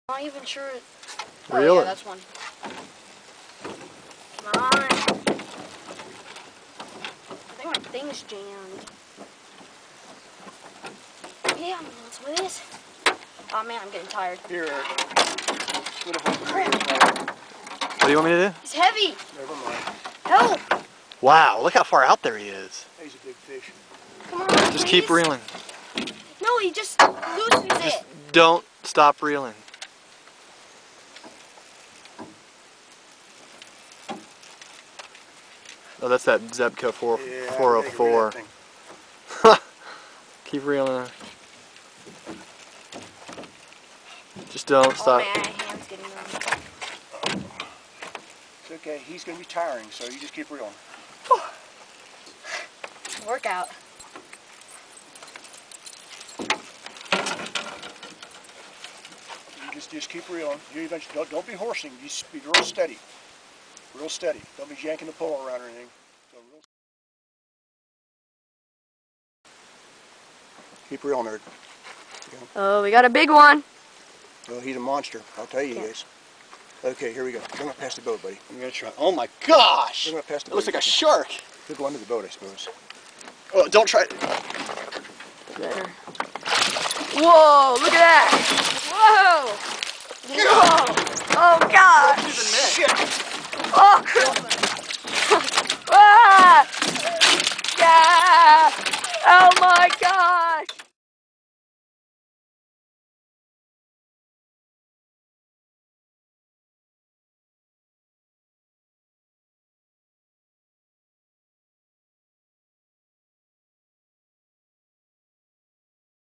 I'm not even sure. Reel Yeah, it. that's one. Come on. I think my thing's jammed. Yeah, I'm doing some of this. Oh man, I'm getting tired. Here, What do you want me to do? He's heavy. never mind. Help. Wow, look how far out there he is. He's a big fish. Come on, Just please. keep reeling. No, he just loosens Just it. don't stop reeling. Oh, that's that Zebco 404. Keep reeling. Just don't Oh stop. man, my hand's getting numb. It's okay. He's going to be tiring, so you just keep reeling. Workout. You just keep reeling. You eventually don't be horsing. You just be real steady. Real steady. Don't be yanking the pole around or anything. So real... Keep reeling, nerd. Oh, we got a big one. Well, he's a monster. I'll tell you, he is. Okay, here we go. Bring him past the boat, buddy. I'm going to try. Oh my gosh! Bring him past the boat. It looks like a shark. He'll go under the boat, I suppose. Oh, don't try it. There. Whoa, look at that. Whoa. Whoa. Oh, God. Shit! Oh, ah. Yeah. Oh, my God.